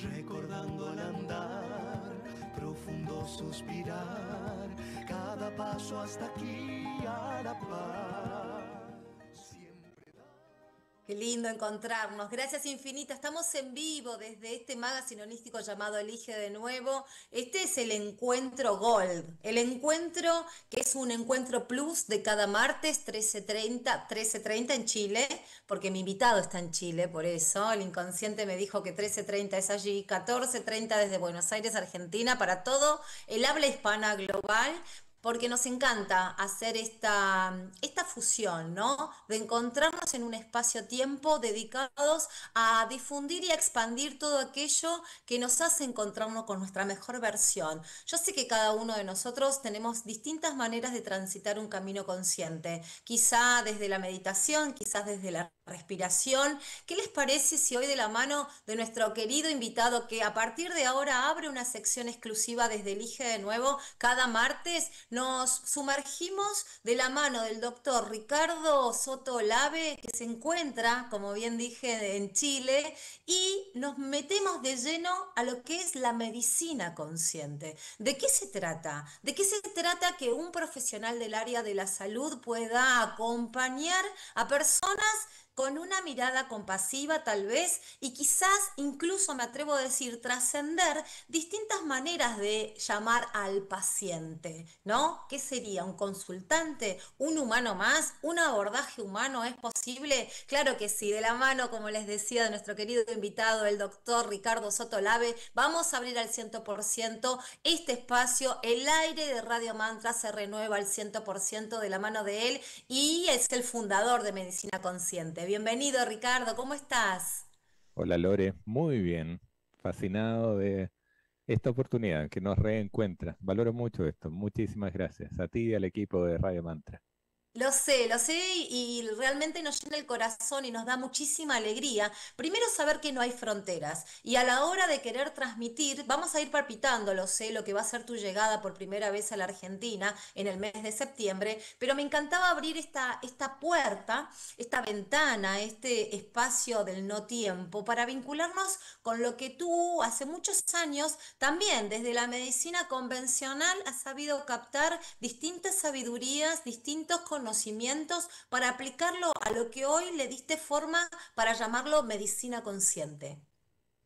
recordando al andar, profundo suspirar, cada paso hasta aquí a la par. Siempre da... Qué lindo encontrarnos. Gracias infinitas. Estamos en vivo desde este magazine holístico llamado Elige de Nuevo. Este es el encuentro Gold. El encuentro que es un encuentro plus de cada martes 13:30 en Chile, porque mi invitado está en Chile, por eso el inconsciente me dijo que 13:30 es allí, 14:30 desde Buenos Aires, Argentina, para todo el habla hispana global. Porque nos encanta hacer esta fusión, ¿no? De encontrarnos en un espacio-tiempo dedicados a difundir y a expandir todo aquello que nos hace encontrarnos con nuestra mejor versión. Yo sé que cada uno de nosotros tenemos distintas maneras de transitar un camino consciente, quizá desde la meditación, quizás desde la respiración. ¿Qué les parece si hoy de la mano de nuestro querido invitado que a partir de ahora abre una sección exclusiva desde Elige de Nuevo cada martes, nos sumergimos de la mano del doctor Ricardo Soto Olave, que se encuentra, como bien dije, en Chile, y nos metemos de lleno a lo que es la medicina consciente? ¿De qué se trata? ¿De qué se trata que un profesional del área de la salud pueda acompañar a personas con una mirada compasiva tal vez y quizás incluso me atrevo a decir trascender distintas maneras de llamar al paciente, ¿no? ¿Qué sería? ¿Un consultante? ¿Un humano más? ¿Un abordaje humano es posible? Claro que sí, de la mano, como les decía, de nuestro querido invitado, el doctor Ricardo Soto Olave, vamos a abrir al 100% este espacio. El aire de Radio Mantra se renueva al 100% de la mano de él y es el fundador de Medicina Consciente. Bienvenido, Ricardo, ¿cómo estás? Hola Lore, muy bien, fascinado de esta oportunidad que nos reencuentra. Valoro mucho esto. Muchísimas gracias a ti y al equipo de Radio Mantra. Lo sé y realmente nos llena el corazón y nos da muchísima alegría. Primero saber que no hay fronteras y a la hora de querer transmitir, vamos a ir palpitando, lo sé, lo que va a ser tu llegada por primera vez a la Argentina en el mes de septiembre, pero me encantaba abrir esta puerta, esta ventana, este espacio del no tiempo para vincularnos con lo que tú hace muchos años también desde la medicina convencional has sabido captar distintas sabidurías, distintos conocimientos para aplicarlo a lo que hoy le diste forma para llamarlo medicina consciente.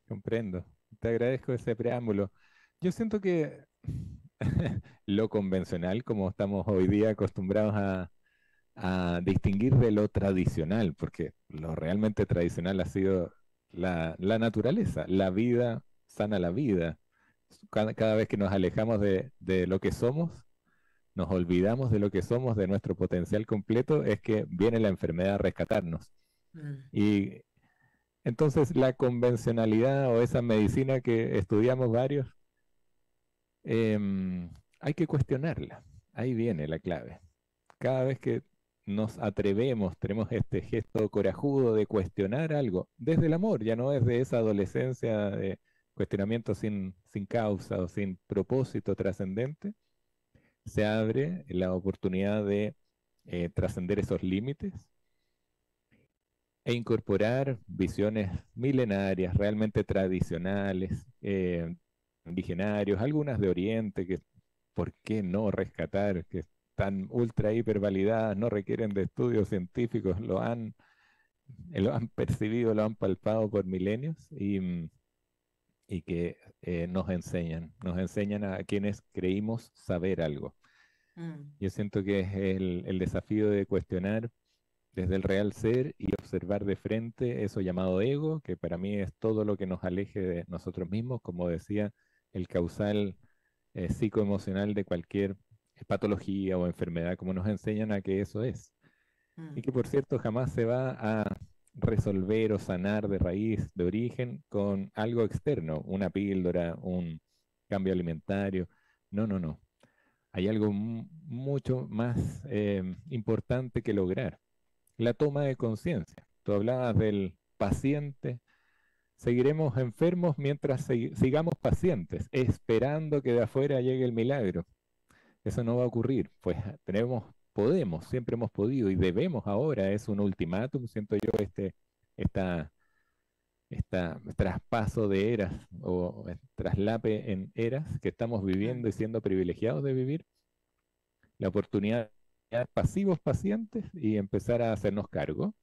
Comprendo. Te agradezco ese preámbulo. Yo siento que lo convencional, como estamos hoy día acostumbrados a distinguir de lo tradicional, porque lo realmente tradicional ha sido la naturaleza, la vida sana la vida. Cada vez que nos alejamos de lo que somos, nos olvidamos de lo que somos, de nuestro potencial completo, es que viene la enfermedad a rescatarnos. Mm. Y entonces la convencionalidad o esa medicina que estudiamos varios, hay que cuestionarla. Ahí viene la clave. Cada vez que nos atrevemos, tenemos este gesto corajudo de cuestionar algo, desde el amor, ya no es de esa adolescencia de cuestionamiento sin causa o sin propósito trascendente, se abre la oportunidad de trascender esos límites e incorporar visiones milenarias, realmente tradicionales, visionarios, algunas de Oriente, que ¿por qué no rescatar? Que están ultra hiper validadas, no requieren de estudios científicos, lo han percibido, lo han palpado por milenios y que nos enseñan a quienes creímos saber algo. Mm. Yo siento que es el desafío de cuestionar desde el real ser y observar de frente eso llamado ego, que para mí es todo lo que nos aleje de nosotros mismos, como decía, el causal psicoemocional de cualquier patología o enfermedad, como nos enseñan a que eso es. Y Mm. que por cierto jamás se va a resolver o sanar de raíz, de origen, con algo externo, una píldora, un cambio alimentario. No, no, no. Hay algo mucho más importante que lograr, la toma de conciencia. Tú hablabas del paciente. Seguiremos enfermos mientras sigamos pacientes, esperando que de afuera llegue el milagro. Eso no va a ocurrir, pues podemos, siempre hemos podido y debemos ahora, es un ultimátum, siento yo, esta traspaso de eras o traslape en eras que estamos viviendo y siendo privilegiados de vivir, la oportunidad de ser pasivos pacientes y empezar a hacernos cargo.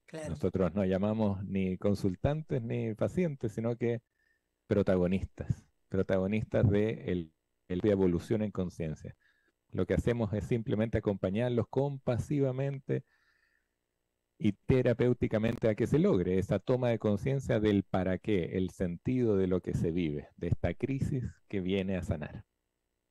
Claro. Nosotros no llamamos ni consultantes ni pacientes, sino que protagonistas, protagonistas de la evolución en conciencia. Lo que hacemos es simplemente acompañarlos compasivamente y terapéuticamente a que se logre esa toma de conciencia del para qué, el sentido de lo que se vive, de esta crisis que viene a sanar.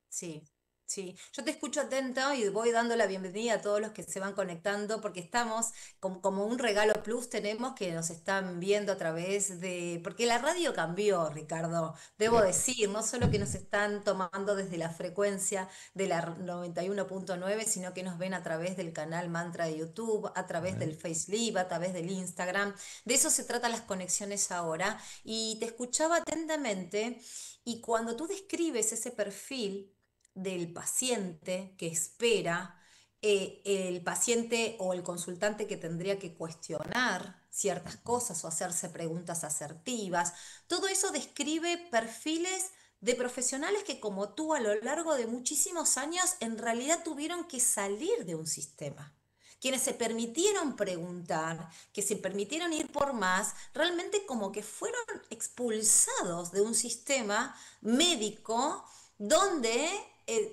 Sí, sí. Yo te escucho atenta y voy dando la bienvenida a todos los que se van conectando porque estamos como un regalo plus tenemos que nos están viendo a través de... Porque la radio cambió, Ricardo, debo ¿Cierto? decir, no solo que nos están tomando desde la frecuencia de la 91.9, sino que nos ven a través del canal Mantra de YouTube, a través del Face Live, a través del Instagram. De eso se tratan las conexiones ahora. Y te escuchaba atentamente y cuando tú describes ese perfil del paciente que espera, el paciente o el consultante que tendría que cuestionar ciertas cosas o hacerse preguntas asertivas. Todo eso describe perfiles de profesionales que como tú a lo largo de muchísimos años en realidad tuvieron que salir de un sistema. Quienes se permitieron preguntar, que se permitieron ir por más, realmente como que fueron expulsados de un sistema médico donde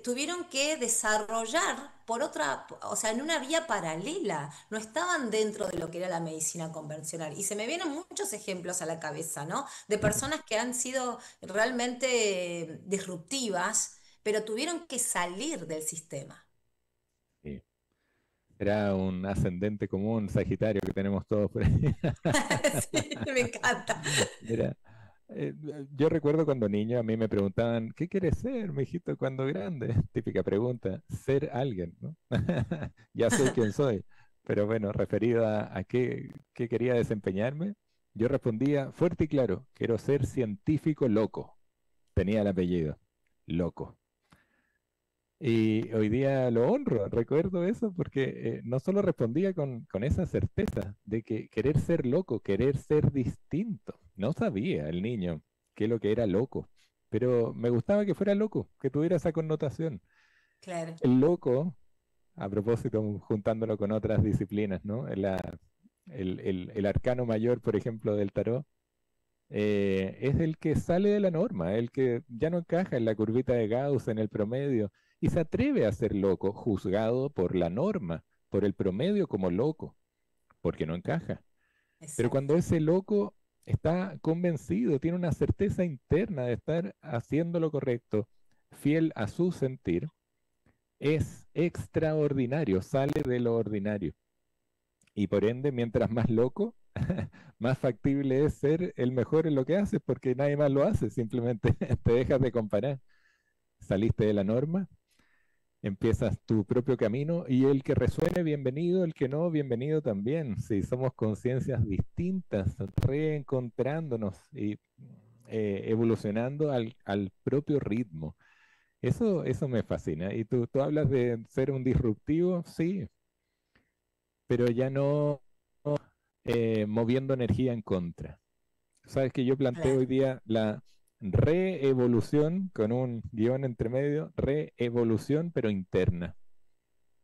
tuvieron que desarrollar por otra, o sea, en una vía paralela, no estaban dentro de lo que era la medicina convencional. Y se me vienen muchos ejemplos a la cabeza, ¿no? De personas que han sido realmente disruptivas, pero tuvieron que salir del sistema. Sí. Era un ascendente común, Sagitario, que tenemos todos por ahí. Sí, me encanta. Mira, yo recuerdo cuando niño a mí me preguntaban, ¿qué quieres ser, mijito, cuando grande? Típica pregunta, ser alguien, ¿no? Ya soy quien soy, pero bueno, referido a qué quería desempeñarme, yo respondía fuerte y claro, quiero ser científico loco. Tenía el apellido, loco. Y hoy día lo honro, recuerdo eso, porque no solo respondía con esa certeza de que querer ser loco, querer ser distinto. No sabía el niño qué es lo que era loco, pero me gustaba que fuera loco, que tuviera esa connotación. Claro. El loco, a propósito, juntándolo con otras disciplinas, ¿no? El arcano mayor, por ejemplo, del tarot, es el que sale de la norma, el que ya no encaja en la curvita de Gauss, en el promedio, y se atreve a ser loco, juzgado por la norma, por el promedio como loco, porque no encaja. Pero Exacto. cuando ese loco está convencido, tiene una certeza interna de estar haciendo lo correcto, fiel a su sentir, es extraordinario, sale de lo ordinario. Y por ende, mientras más loco, más factible es ser el mejor en lo que haces, porque nadie más lo hace, simplemente te dejas de comparar. Saliste de la norma, empiezas tu propio camino y el que resuene, bienvenido, el que no, bienvenido también. Si somos conciencias distintas, reencontrándonos y evolucionando al propio ritmo. Eso me fascina. Y tú hablas de ser un disruptivo, sí, pero ya no moviendo energía en contra. Sabes que yo planteo hoy Claro. día la reevolución con un guión entre medio, reevolución pero interna.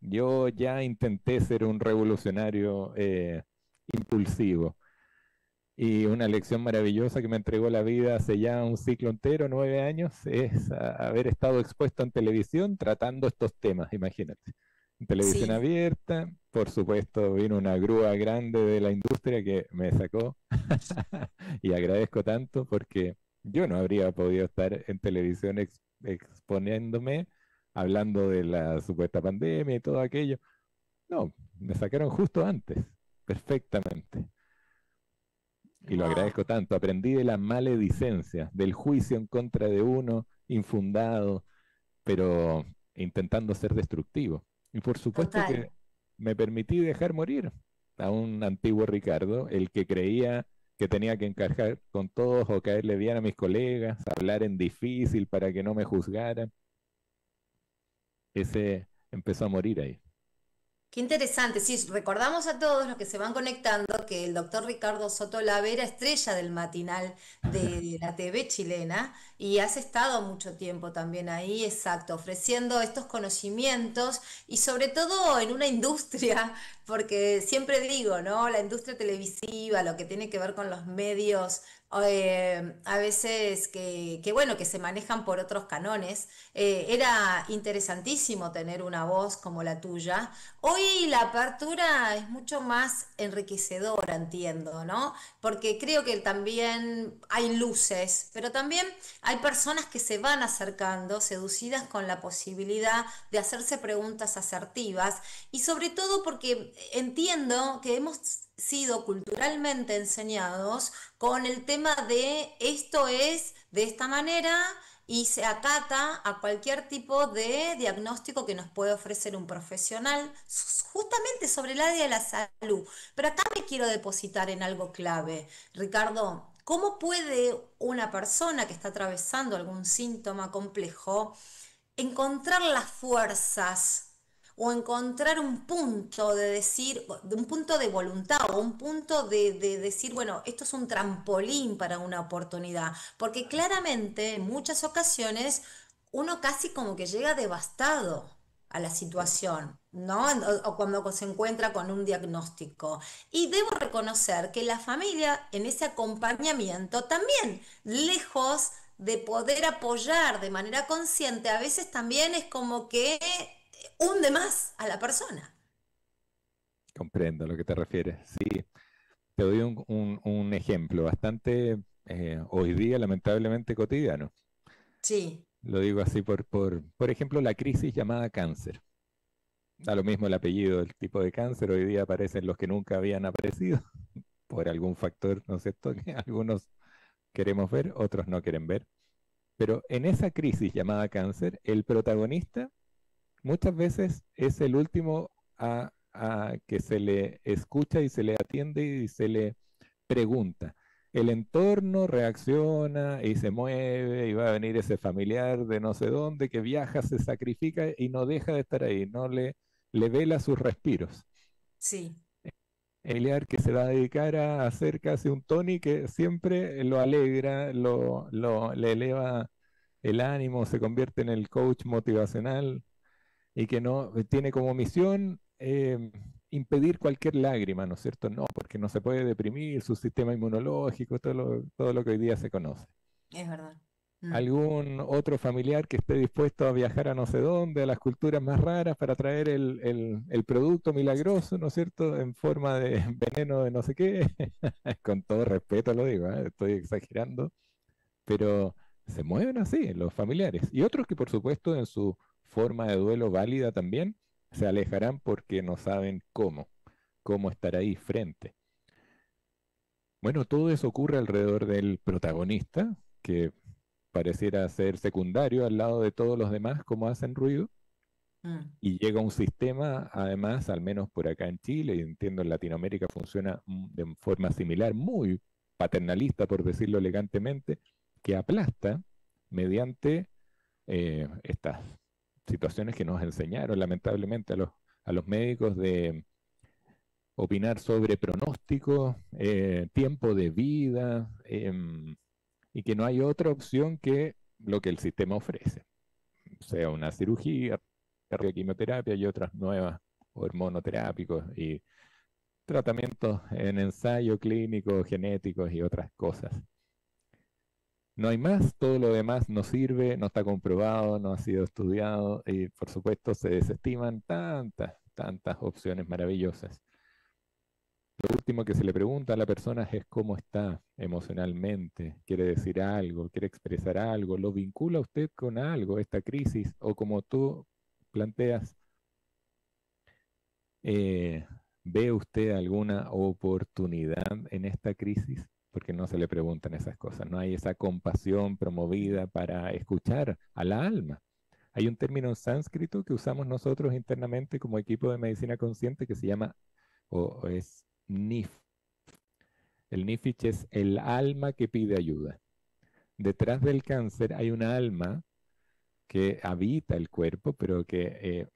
Yo ya intenté ser un revolucionario impulsivo y una lección maravillosa que me entregó la vida hace ya un ciclo entero, 9 años, es haber estado expuesto en televisión tratando estos temas, imagínate. En televisión Sí, abierta, por supuesto, vino una grúa grande de la industria que me sacó y agradezco tanto porque yo no habría podido estar en televisión exponiéndome, hablando de la supuesta pandemia y todo aquello. No, me sacaron justo antes, perfectamente. Y lo wow, agradezco tanto. Aprendí de la maledicencia, del juicio en contra de uno, infundado, pero intentando ser destructivo. Y por supuesto total. que me permití dejar morir a un antiguo Ricardo, el que creía que tenía que encajar con todos o caerle bien a mis colegas, hablar en difícil para que no me juzgaran. Ese empezó a morir ahí. Qué interesante, sí, recordamos a todos los que se van conectando que el doctor Ricardo Soto Lavera, estrella del matinal de la TV chilena, y has estado mucho tiempo también ahí, exacto, ofreciendo estos conocimientos y sobre todo en una industria, porque siempre digo, ¿no? La industria televisiva, lo que tiene que ver con los medios, a veces bueno, que se manejan por otros canones, era interesantísimo tener una voz como la tuya. Hoy la apertura es mucho más enriquecedora, entiendo, ¿no? Porque creo que también hay luces, pero también hay personas que se van acercando, seducidas con la posibilidad de hacerse preguntas asertivas y sobre todo porque entiendo que hemos sido culturalmente enseñados con el tema de esto es de esta manera y se acata a cualquier tipo de diagnóstico que nos puede ofrecer un profesional justamente sobre el área de la salud. Pero acá me quiero depositar en algo clave. Ricardo, ¿cómo puede una persona que está atravesando algún síntoma complejo encontrar las fuerzas o encontrar un punto de decir, un punto de voluntad o un punto de decir, bueno, esto es un trampolín para una oportunidad? Porque claramente en muchas ocasiones uno casi como que llega devastado a la situación, ¿no? O cuando se encuentra con un diagnóstico. Y debo reconocer que la familia en ese acompañamiento también, lejos de poder apoyar de manera consciente, a veces también es como que hunde más a la persona. Comprendo a lo que te refieres. Sí, te doy un ejemplo bastante hoy día lamentablemente cotidiano. Sí, Lo digo así por ejemplo, la crisis llamada cáncer. Da lo mismo el apellido, el tipo de cáncer, hoy día aparecen los que nunca habían aparecido por algún factor, ¿no es cierto?, que algunos queremos ver, otros no quieren ver. Pero en esa crisis llamada cáncer, el protagonista muchas veces es el último a que se le escucha y se le atiende y se le pregunta. El entorno reacciona y se mueve y va a venir ese familiar de no sé dónde que viaja, se sacrifica y no deja de estar ahí, no le vela sus respiros. sí, Familiar que se va a dedicar a hacer casi un Tony que siempre lo alegra, le eleva el ánimo, se convierte en el coach motivacional y que no tiene como misión impedir cualquier lágrima, ¿no es cierto? No, porque no se puede deprimir su sistema inmunológico, todo lo que hoy día se conoce. es verdad. Mm. Algún otro familiar que esté dispuesto a viajar a no sé dónde, a las culturas más raras, para traer el producto milagroso, ¿no es cierto?, en forma de veneno de no sé qué. Con todo respeto lo digo, estoy exagerando, pero se mueven así los familiares. Y otros que por supuesto en su forma de duelo válida también se alejarán porque no saben cómo estar ahí frente. Bueno, todo eso ocurre alrededor del protagonista, que pareciera ser secundario al lado de todos los demás, como hacen ruido, Mm. y llega un sistema, además, al menos por acá en Chile, y entiendo en Latinoamérica funciona de forma similar, muy paternalista, por decirlo elegantemente, que aplasta mediante estas situaciones que nos enseñaron lamentablemente a los médicos de opinar sobre pronósticos, tiempo de vida, y que no hay otra opción que lo que el sistema ofrece, sea una cirugía, quimioterapia y otras nuevas hormonoterápicos y tratamientos en ensayo clínico, genéticos y otras cosas. No hay más, todo lo demás no sirve, no está comprobado, no ha sido estudiado y por supuesto se desestiman tantas opciones maravillosas. Lo último que se le pregunta a la persona es cómo está emocionalmente, quiere decir algo, quiere expresar algo, lo vincula usted con algo, esta crisis, o como tú planteas, eh, ¿ve usted alguna oportunidad en esta crisis? Porque no se le preguntan esas cosas, no hay esa compasión promovida para escuchar a la alma. Hay un término en sánscrito que usamos nosotros internamente como equipo de medicina consciente que se llama, o es NIF. El NIFIC es el alma que pide ayuda. Detrás del cáncer hay una alma que habita el cuerpo, pero que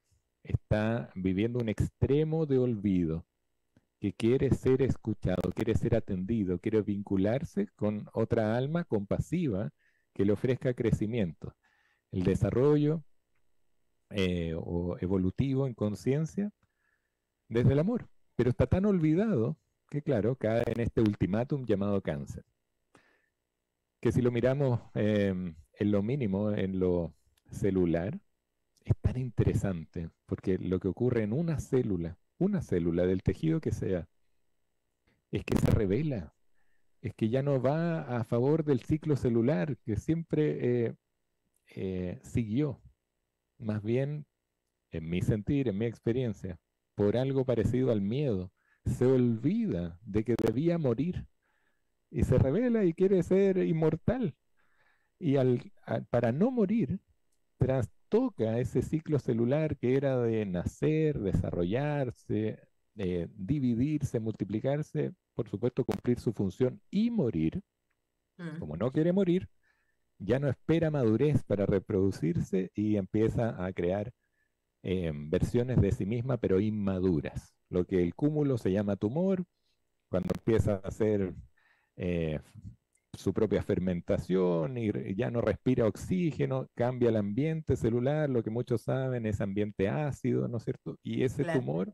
está viviendo un extremo de olvido, que quiere ser escuchado, quiere ser atendido, quiere vincularse con otra alma compasiva que le ofrezca crecimiento. El desarrollo o evolutivo en conciencia desde el amor, pero está tan olvidado que, claro, cae en este ultimátum llamado cáncer, que si lo miramos en lo mínimo, en lo celular, es tan interesante, porque lo que ocurre en una célula del tejido que sea, es que se revela, es que ya no va a favor del ciclo celular que siempre siguió, más bien, en mi sentir, en mi experiencia, por algo parecido al miedo, se olvida de que debía morir y se revela y quiere ser inmortal. Y para no morir, trastoca ese ciclo celular que era de nacer, desarrollarse, dividirse, multiplicarse, por supuesto cumplir su función y morir. Como no quiere morir, ya no espera madurez para reproducirse y empieza a crear versiones de sí misma, pero inmaduras. Lo que el cúmulo se llama tumor, cuando empieza a hacer eh, su propia fermentación y ya no respira oxígeno, cambia el ambiente celular, lo que muchos saben es ambiente ácido, ¿no es cierto? Y ese Claro. tumor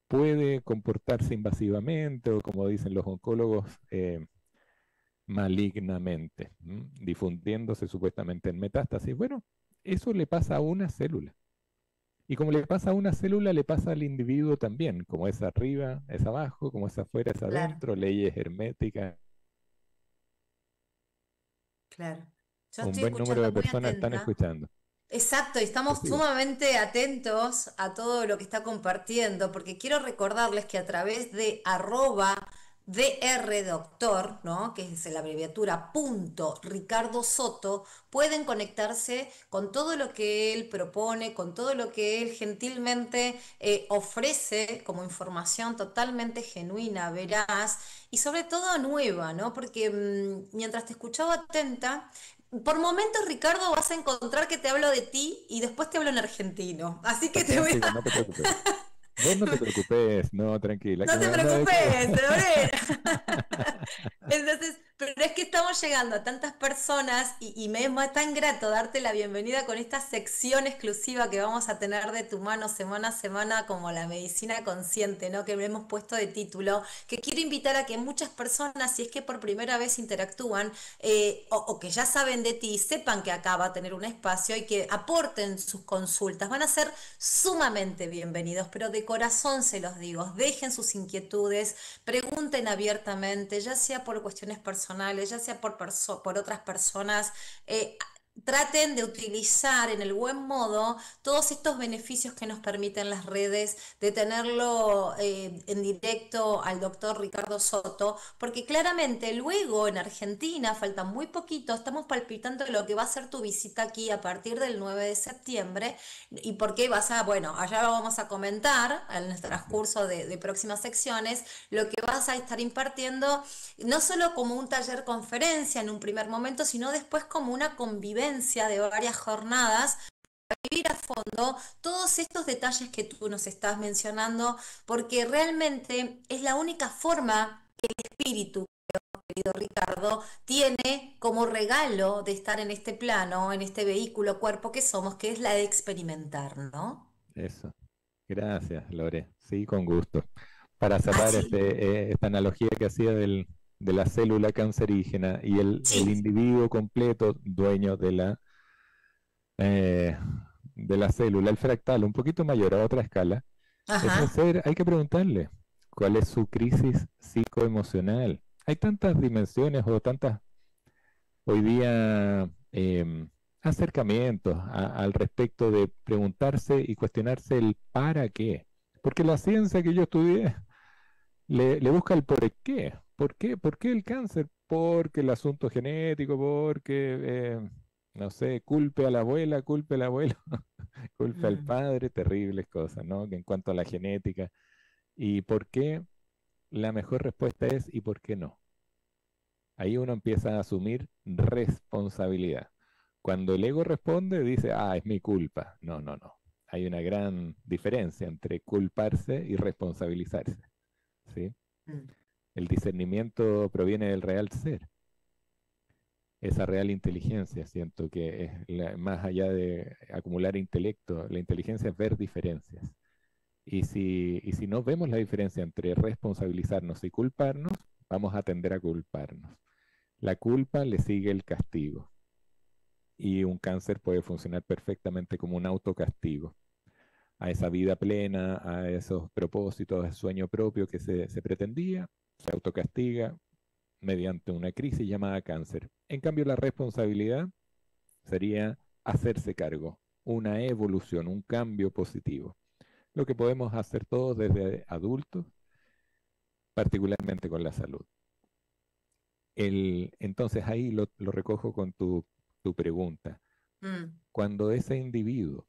puede comportarse invasivamente o, como dicen los oncólogos, malignamente, difundiéndose supuestamente en metástasis. Bueno, eso le pasa a una célula. Y como le pasa a una célula, le pasa al individuo también, como es arriba, es abajo, como es afuera, es Claro, adentro, leyes herméticas. claro. Yo Un estoy buen número escuchando de muy personas están atenta. escuchando. Exacto, y Te estamos sigo. sumamente atentos a todo lo que está compartiendo, porque quiero recordarles que a través de @drdoctor, ¿no? Que es la abreviatura punto Ricardo Soto, pueden conectarse con todo lo que él propone, con todo lo que él gentilmente ofrece como información totalmente genuina, veraz y sobre todo nueva, ¿no? Porque mientras te escuchaba atenta, por momentos, Ricardo, vas a encontrar que te hablo de ti y después te hablo en argentino. Así que te voy Fantástico, no te a... preocupes. Vos no te preocupes, no, tranquila, que No me te manda de preocupes, todo. Lorena. Entonces, pero es que estamos llegando a tantas personas y me es tan grato darte la bienvenida con esta sección exclusiva que vamos a tener de tu mano semana a semana como la medicina consciente, ¿no? Que le hemos puesto de título, que quiero invitar a que muchas personas, si es que por primera vez interactúan o que ya saben de ti, sepan que acá va a tener un espacio y que aporten sus consultas. Van a ser sumamente bienvenidos, pero de corazón se los digo, dejen sus inquietudes, pregunten abiertamente, ya sea por cuestiones personales, ya sea por otras personas. eh, Traten de utilizar en el buen modo todos estos beneficios que nos permiten las redes, de tenerlo en directo al doctor Ricardo Soto, porque claramente luego en Argentina, falta muy poquito, estamos palpitando lo que va a ser tu visita aquí a partir del 9 de septiembre y por qué vas a, bueno, allá lo vamos a comentar en el transcurso de próximas secciones, lo que vas a estar impartiendo, no solo como un taller conferencia en un primer momento, sino después como una convivencia de varias jornadas, vivir a fondo todos estos detalles que tú nos estás mencionando, porque realmente es la única forma que el espíritu, querido Ricardo, tiene como regalo de estar en este plano, en este vehículo cuerpo que somos, que es la de experimentar, ¿no? Eso, gracias, Lore. Sí, con gusto. Para cerrar Así, esta analogía que hacía de la célula cancerígena y el sí, individuo completo, dueño eh, de la célula, el fractal, un poquito mayor a otra escala, ese ajá, ser hay que preguntarle cuál es su crisis psicoemocional. Hay tantas dimensiones o tantas hoy día acercamientos al respecto de preguntarse y cuestionarse el para qué. Porque la ciencia que yo estudié le busca el por qué. ¿Por qué? ¿Por qué el cáncer? Porque el asunto genético, porque, no sé, culpe a la abuela, culpe al abuelo, culpe al mm, padre, terribles cosas, ¿no? Que en cuanto a la genética. ¿Y por qué? La mejor respuesta es ¿y por qué no? Ahí uno empieza a asumir responsabilidad. Cuando el ego responde, dice, ah, es mi culpa. No, no, no. hay una gran diferencia entre culparse y responsabilizarse, ¿sí? Mm. El discernimiento proviene del real ser, esa real inteligencia. Siento que es más allá de acumular intelecto, la inteligencia es ver diferencias. Y si no vemos la diferencia entre responsabilizarnos y culparnos, vamos a tender a culparnos. La culpa le sigue el castigo. Y un cáncer puede funcionar perfectamente como un autocastigo a esa vida plena, a esos propósitos, a ese sueño propio que se pretendía, se autocastiga mediante una crisis llamada cáncer. En cambio, la responsabilidad sería hacerse cargo, una evolución, un cambio positivo. Lo que podemos hacer todos desde adultos, particularmente con la salud. Entonces ahí lo recojo con tu pregunta. Mm. Cuando ese individuo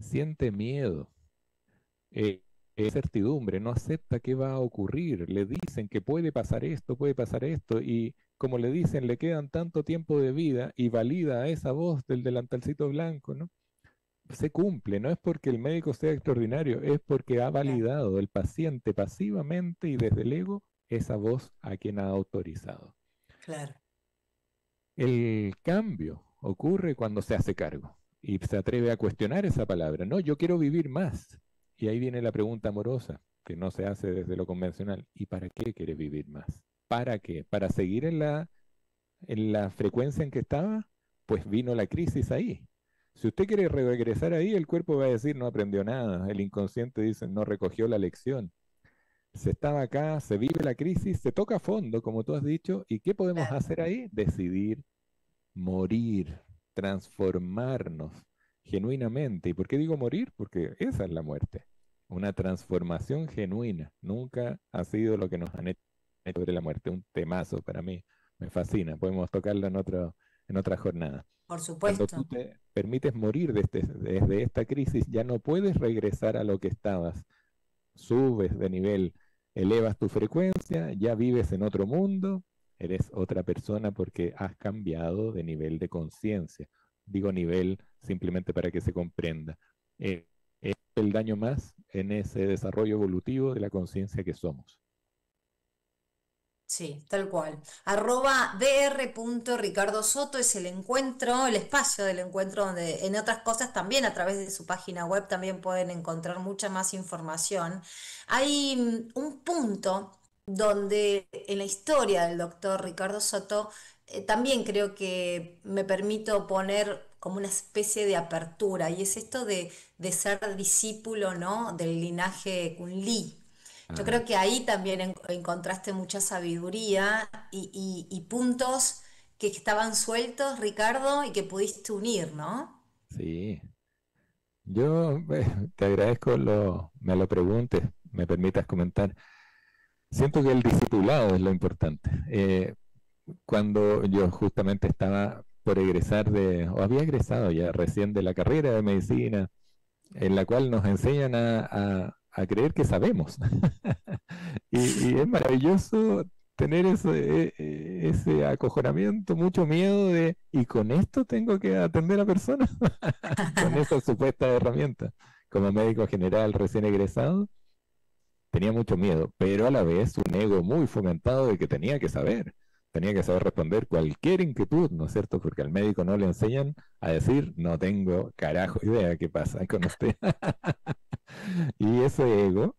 siente miedo, incertidumbre, no acepta qué va a ocurrir, le dicen que puede pasar esto, y como le dicen, le quedan tanto tiempo de vida y valida esa voz del delantalcito blanco, ¿no? Se cumple, no es porque el médico sea extraordinario, es porque ha Claro, validado el paciente pasivamente y desde el ego esa voz a quien ha autorizado. claro. El cambio ocurre cuando se hace cargo y se atreve a cuestionar esa palabra. No, yo quiero vivir más. Y ahí viene la pregunta amorosa, que no se hace desde lo convencional. ¿Y para qué quieres vivir más? ¿Para qué? ¿Para seguir en la frecuencia en que estaba? Pues vino la crisis ahí. Si usted quiere regresar ahí, el cuerpo va a decir no aprendió nada. El inconsciente dice no recogió la lección. Se estaba acá, se vive la crisis, se toca a fondo, como tú has dicho. ¿Y qué podemos Claro. hacer ahí? Decidir morir, transformarnos genuinamente. ¿Y por qué digo morir? Porque esa es la muerte. Una transformación genuina. Nunca ha sido lo que nos han hecho sobre la muerte. Un temazo para mí. Me fascina. Podemos tocarlo en otra jornada. Por Cuando tú supuesto. te permites morir desde esta crisis, ya no puedes regresar a lo que estabas. Subes de nivel, elevas tu frecuencia, ya vives en otro mundo, eres otra persona porque has cambiado de nivel de conciencia. Digo nivel simplemente para que se comprenda. Es el daño más en ese desarrollo evolutivo de la conciencia que somos. Sí, tal cual. @dr.ricardosoto es el encuentro, el espacio del encuentro donde, en otras cosas, también a través de su página web también pueden encontrar mucha más información. Hay un punto donde en la historia del doctor Ricardo Soto también creo que me permito poner como una especie de apertura, y es esto de ser discípulo, ¿no? Del linaje Kunli. Yo Ah, creo que ahí también encontraste mucha sabiduría y puntos que estaban sueltos, Ricardo, y que pudiste unir, ¿no? sí. Yo te agradezco me lo preguntes, me permitas comentar. Siento que el discipulado es lo importante. Cuando yo justamente estaba por egresar o había egresado ya recién de la carrera de medicina, en la cual nos enseñan a creer que sabemos. Y es maravilloso tener ese acojonamiento, mucho miedo y con esto tengo que atender a personas, con esa supuesta herramienta. Como médico general recién egresado, tenía mucho miedo, pero a la vez un ego muy fomentado de que tenía que saber responder cualquier inquietud, ¿no es cierto? Porque al médico no le enseñan a decir, no tengo carajo idea qué pasa con usted. Y ese ego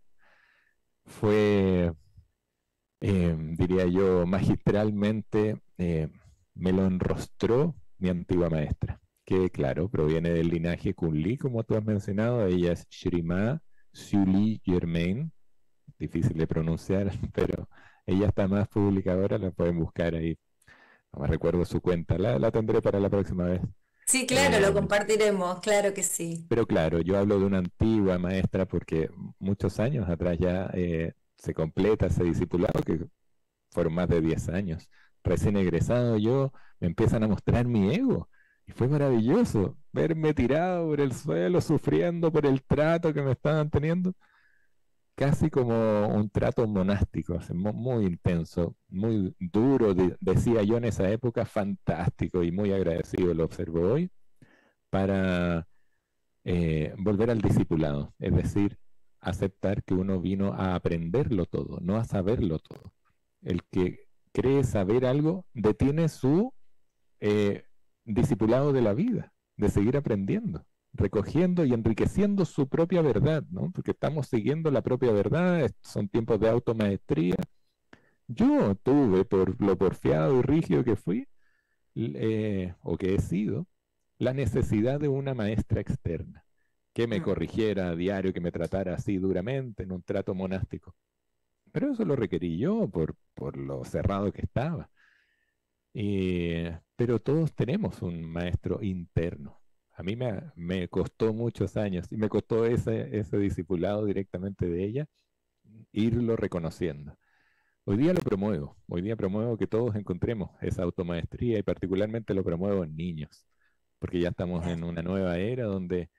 fue, diría yo, magistralmente, me lo enrostró mi antigua maestra, que claro, proviene del linaje Kunli, como tú has mencionado. Ella es Shrima Sully Germain, difícil de pronunciar, pero ella está más pública ahora, la pueden buscar ahí. No me recuerdo su cuenta, la tendré para la próxima vez. Sí, claro, lo Eh, compartiremos, claro que sí. pero claro, yo hablo de una antigua maestra porque muchos años atrás ya se completa ese discipulado, que fueron más de 10 años. Recién egresado yo, me empiezan a mostrar mi ego. Y fue maravilloso verme tirado por el suelo, sufriendo por el trato que me estaban teniendo, casi como un trato monástico, así, muy intenso, muy duro, decía yo en esa época, fantástico y muy agradecido, lo observo hoy, para volver al discipulado, es decir, aceptar que uno vino a aprenderlo todo, no a saberlo todo. El que cree saber algo detiene su discipulado de la vida, de seguir aprendiendo, recogiendo y enriqueciendo su propia verdad, ¿no? Porque estamos siguiendo la propia verdad, son tiempos de automaestría. Yo tuve, por lo porfiado y rígido que fui, o que he sido, la necesidad de una maestra externa, que me corrigiera a diario, que me tratara así duramente en un trato monástico. Pero eso lo requerí yo por lo cerrado que estaba. Pero todos tenemos un maestro interno. A mí me costó muchos años y me costó ese discipulado directamente de ella, irlo reconociendo. Hoy día lo promuevo, hoy día promuevo que todos encontremos esa automaestría y particularmente lo promuevo en niños, porque ya estamos en una nueva era donde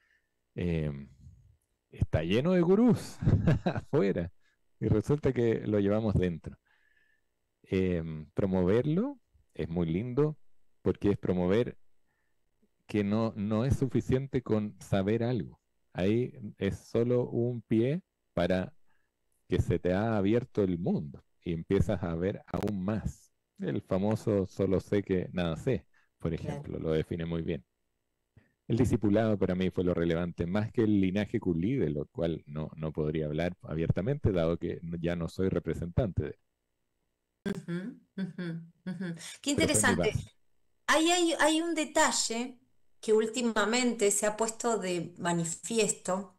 está lleno de gurús afuera y resulta que lo llevamos dentro. Promoverlo es muy lindo porque es promover que no es suficiente con saber algo. Ahí es solo un pie para que se te ha abierto el mundo y empiezas a ver aún más. El famoso solo sé que nada sé, por ejemplo, lo define muy bien. El discipulado para mí fue lo relevante, más que el linaje culí, de lo cual no podría hablar abiertamente, dado que ya no soy representante de él. Qué Pero fue mi interesante. base. Hay un detalle que últimamente se ha puesto de manifiesto,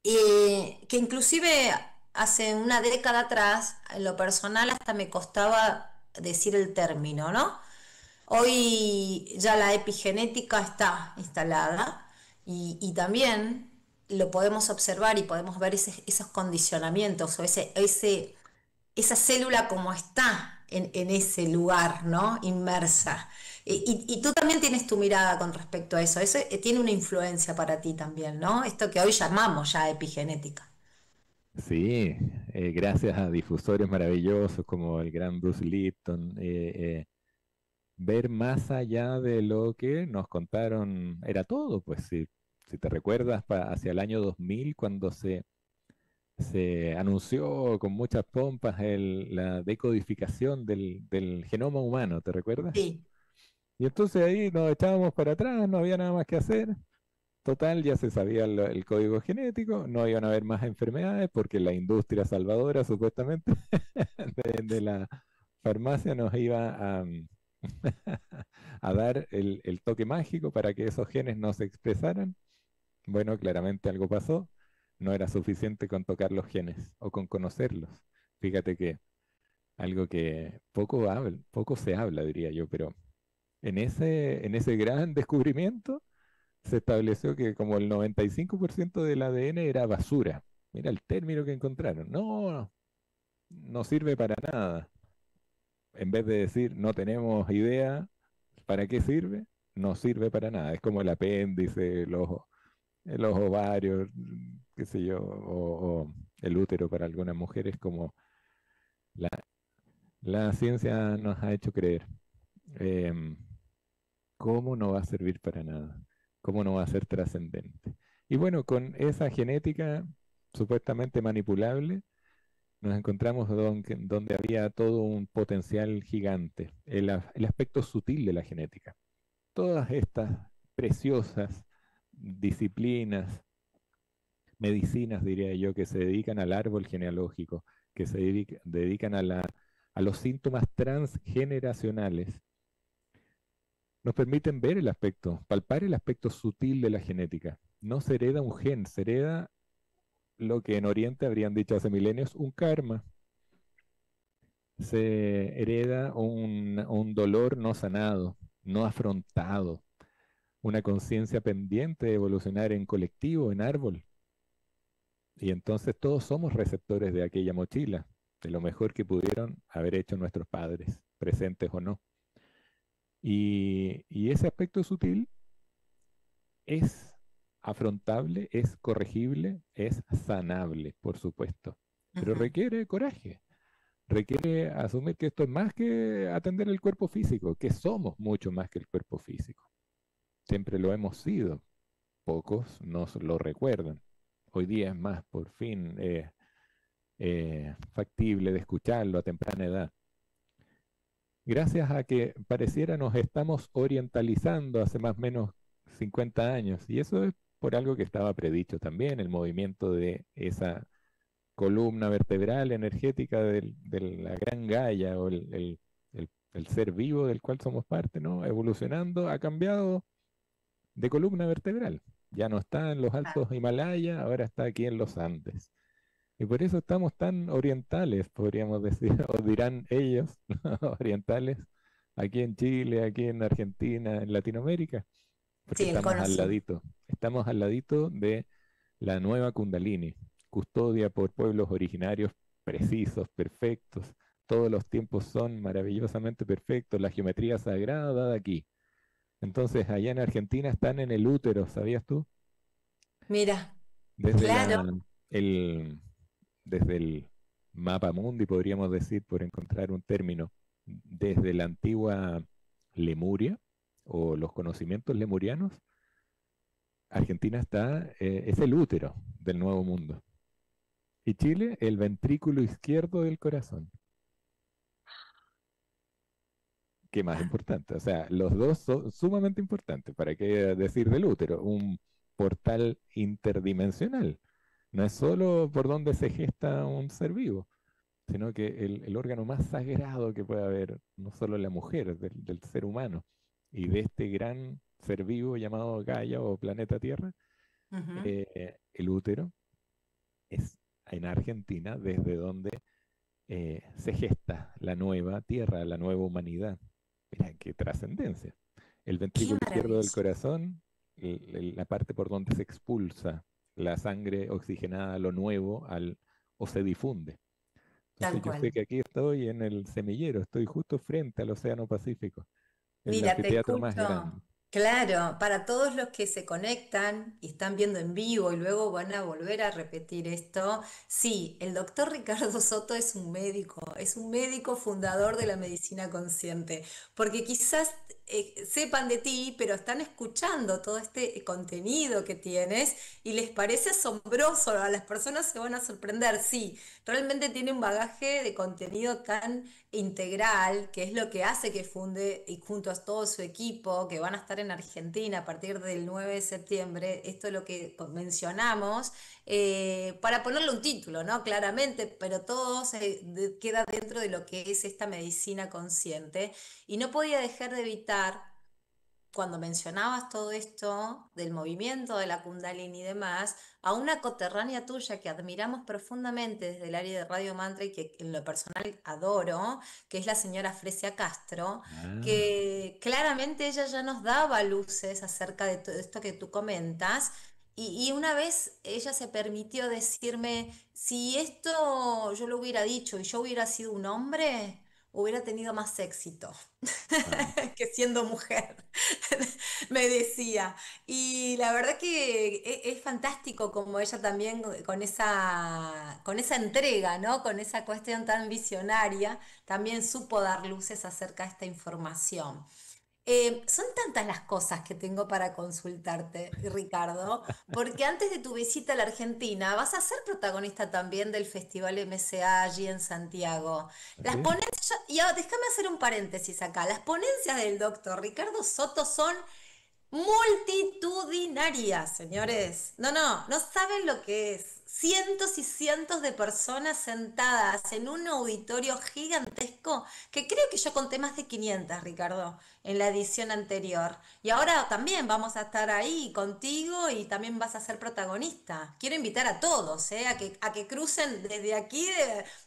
que inclusive hace una década atrás, en lo personal, hasta me costaba decir el término, ¿no? Hoy ya la epigenética está instalada y también lo podemos observar y podemos ver esos condicionamientos o esa célula como está en ese lugar, ¿no? Inmersa. Y tú también tienes tu mirada con respecto a eso. Eso tiene una influencia para ti también, ¿no? Esto que hoy llamamos ya epigenética. Sí, gracias a difusores maravillosos como el gran Bruce Lipton, ver más allá de lo que nos contaron era todo, pues si te recuerdas hacia el año 2000 cuando se anunció con muchas pompas la decodificación del genoma humano, ¿te recuerdas? Sí. Y entonces ahí nos echábamos para atrás, no había nada más que hacer. Total, ya se sabía el código genético, no iban a haber más enfermedades porque la industria salvadora supuestamente de la farmacia nos iba a dar el toque mágico para que esos genes no se expresaran. Bueno, claramente algo pasó. No era suficiente con tocar los genes o con conocerlos. Fíjate que algo que poco se habla, diría yo, pero en ese gran descubrimiento se estableció que como el 95% del ADN era basura. Mira el término que encontraron. No sirve para nada. En vez de decir no tenemos idea para qué sirve, no sirve para nada. Es como el apéndice, los ovarios, qué sé yo, o el útero para algunas mujeres, como la, la ciencia nos ha hecho creer. Em, ¿Cómo no va a servir para nada? ¿Cómo no va a ser trascendente? Y bueno, con esa genética supuestamente manipulable, nos encontramos donde había todo un potencial gigante, el aspecto sutil de la genética. Todas estas preciosas disciplinas, medicinas, diría yo, que se dedican al árbol genealógico, que se dedican a los síntomas transgeneracionales, nos permiten ver el aspecto, palpar el aspecto sutil de la genética. No se hereda un gen, se hereda lo que en Oriente habrían dicho hace milenios, un karma. Se hereda un dolor no sanado, no afrontado, una conciencia pendiente de evolucionar en colectivo, en árbol. Y entonces todos somos receptores de aquella mochila, de lo mejor que pudieron haber hecho nuestros padres, presentes o no. Y ese aspecto sutil es afrontable, es corregible, es sanable, por supuesto. Pero requiere coraje, requiere asumir que esto es más que atender el cuerpo físico, que somos mucho más que el cuerpo físico. Siempre lo hemos sido. pocos nos lo recuerdan. Hoy día es más, por fin, factible de escucharlo a temprana edad. Gracias a que pareciera nos estamos orientalizando hace más o menos 50 años, y eso es por algo que estaba predicho también, el movimiento de esa columna vertebral energética de la gran Gaia o el ser vivo del cual somos parte, ¿no? Evolucionando, ha cambiado de columna vertebral. Ya no está en los altos Himalayas, ahora está aquí en los Andes. Y por eso estamos tan orientales, podríamos decir, o dirán ellos, orientales, aquí en Chile, aquí en Argentina, en Latinoamérica, porque Sí, el cono sur. estamos al ladito de la nueva Kundalini, custodia por pueblos originarios precisos, perfectos, todos los tiempos son maravillosamente perfectos, la geometría sagrada de aquí. Entonces, allá en Argentina están en el útero, ¿sabías tú? Mira, Desde claro, el, desde el mapa mundi, podríamos decir, por encontrar un término, desde la antigua Lemuria o los conocimientos lemurianos, Argentina es el útero del Nuevo Mundo. Y Chile, el ventrículo izquierdo del corazón. ¿Qué más importante? O sea, los dos son sumamente importantes. ¿Para qué decir del útero? Un portal interdimensional. No es solo por donde se gesta un ser vivo, sino que el órgano más sagrado que puede haber, no solo en la mujer, del ser humano, y de este gran ser vivo llamado Gaia o planeta Tierra, ujú, el útero es en Argentina desde donde se gesta la nueva Tierra, la nueva humanidad. Mira, qué trascendencia. El qué ventrículo izquierdo del maravilla, corazón, la parte por donde se expulsa la sangre oxigenada a lo nuevo o se difunde. tal Entonces yo sé cual. que aquí estoy en el semillero, estoy justo frente al Océano Pacífico, el Mira, te anfiteatro más grande. escucho. Claro, para todos los que se conectan y están viendo en vivo y luego van a volver a repetir esto, sí, el doctor Ricardo Soto es un médico fundador de la medicina consciente, porque quizás sepan de ti, pero están escuchando todo este contenido que tienes y les parece asombroso, a las personas se van a sorprender, sí, realmente tiene un bagaje de contenido tan integral, que es lo que hace que funde y junto a todo su equipo, que van a estar en Argentina a partir del 9 de septiembre, esto es lo que mencionamos, para ponerle un título, ¿no? Claramente, pero todo queda dentro de lo que es esta medicina consciente. Y no podía dejar de evitar cuando mencionabas todo esto del movimiento de la Kundalini y demás, a una coterránea tuya que admiramos profundamente desde el área de Radio Mantra y que en lo personal adoro, que es la señora Fresia Castro, Ah, que claramente ella ya nos daba luces acerca de todo esto que tú comentas. Y una vez ella se permitió decirme, si esto yo lo hubiera dicho y yo hubiera sido un hombre, hubiera tenido más éxito wow. que siendo mujer. Me decía. Y la verdad que es fantástico como ella también con esa entrega, ¿no? Con esa cuestión tan visionaria, también supo dar luces acerca de esta información. Son tantas las cosas que tengo para consultarte, Ricardo, porque antes de tu visita a la Argentina vas a ser protagonista también del Festival MCA allí en Santiago. Las ¿Así? ponencias, y ahora déjame hacer un paréntesis acá, las ponencias del doctor Ricardo Soto son multitudinarias, señores. No saben lo que es. Cientos y cientos de personas sentadas en un auditorio gigantesco, que creo que yo conté más de 500, Ricardo, en la edición anterior. Y ahora también vamos a estar ahí contigo y también vas a ser protagonista. Quiero invitar a todos, a que crucen desde aquí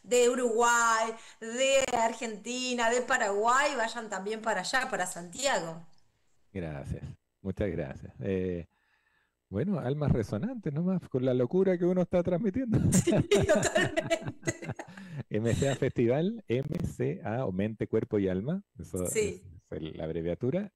de Uruguay, de Argentina, de Paraguay, vayan también para allá, para Santiago. Gracias, muchas gracias. Bueno, almas resonantes nomás, con la locura que uno está transmitiendo. Sí, totalmente. MCA Festival, MCA o Mente, Cuerpo y Alma, eso es, Sí. la abreviatura.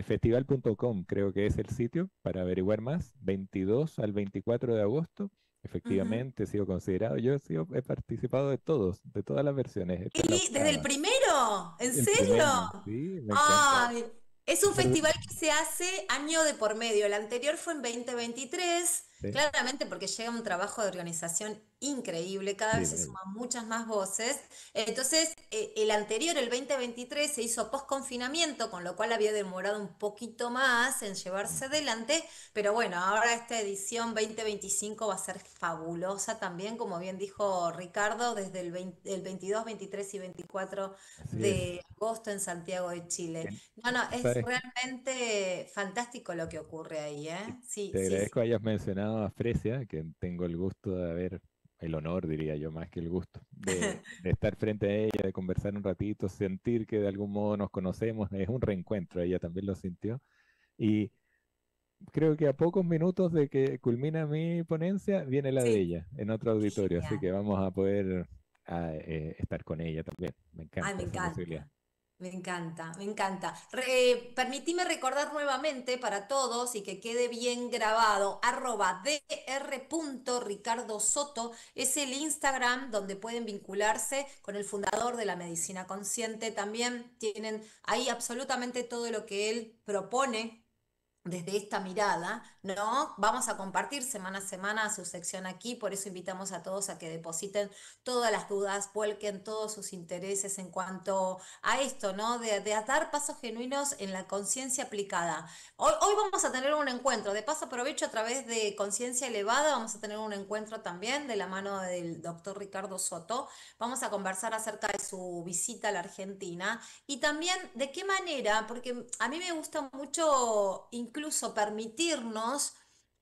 Festival.com creo que es el sitio para averiguar más. 22 al 24 de agosto. Ujú. Efectivamente, he sido considerado. He participado de todas las versiones. Esta es la Y desde el octava. primero, ¿en El serio? primero, sí, me encanta. Ay, Es un ¿verdad? festival que se hace año de por medio. El anterior fue en 2023, Sí, claramente porque llega un trabajo de organización increíble, cada sí, vez se bello. suman muchas más voces. Entonces, el anterior, el 2023, se hizo post confinamiento, con lo cual había demorado un poquito más en llevarse adelante, pero bueno, ahora esta edición 2025 va a ser fabulosa también, como bien dijo Ricardo, desde el 22, 23 y 24 Así es. de agosto en Santiago de Chile. Que- No, no, es ¿Sabes? realmente fantástico lo que ocurre ahí, Y ¿eh? Sí, te sí, agradezco sí. hayas mencionado a Fresia, que tengo el gusto de haber, el honor, diría yo, más que el gusto, de estar frente a ella, de conversar un ratito, sentir que de algún modo nos conocemos, es un reencuentro, ella también lo sintió. Y creo que a pocos minutos de que culmina mi ponencia, viene la de Sí, ella en otro qué auditorio, así genial. que vamos a poder estar con ella también. Me Ay, me encanta esa posibilidad. encanta. Me encanta, me encanta. Permitime recordar nuevamente para todos y que quede bien grabado, @dr.ricardosoto es el Instagram donde pueden vincularse con el fundador de la medicina consciente. También tienen ahí absolutamente todo lo que él propone desde esta mirada, ¿no? Vamos a compartir semana a semana su sección aquí, por eso invitamos a todos a que depositen todas las dudas, vuelquen todos sus intereses en cuanto a esto, ¿no? De dar pasos genuinos en la conciencia aplicada. Hoy vamos a tener un encuentro, de paso aprovecho a través de Conciencia Elevada, vamos a tener un encuentro también de la mano del doctor Ricardo Soto, vamos a conversar acerca de su visita a la Argentina y también de qué manera, porque a mí me gusta mucho incluso permitirnos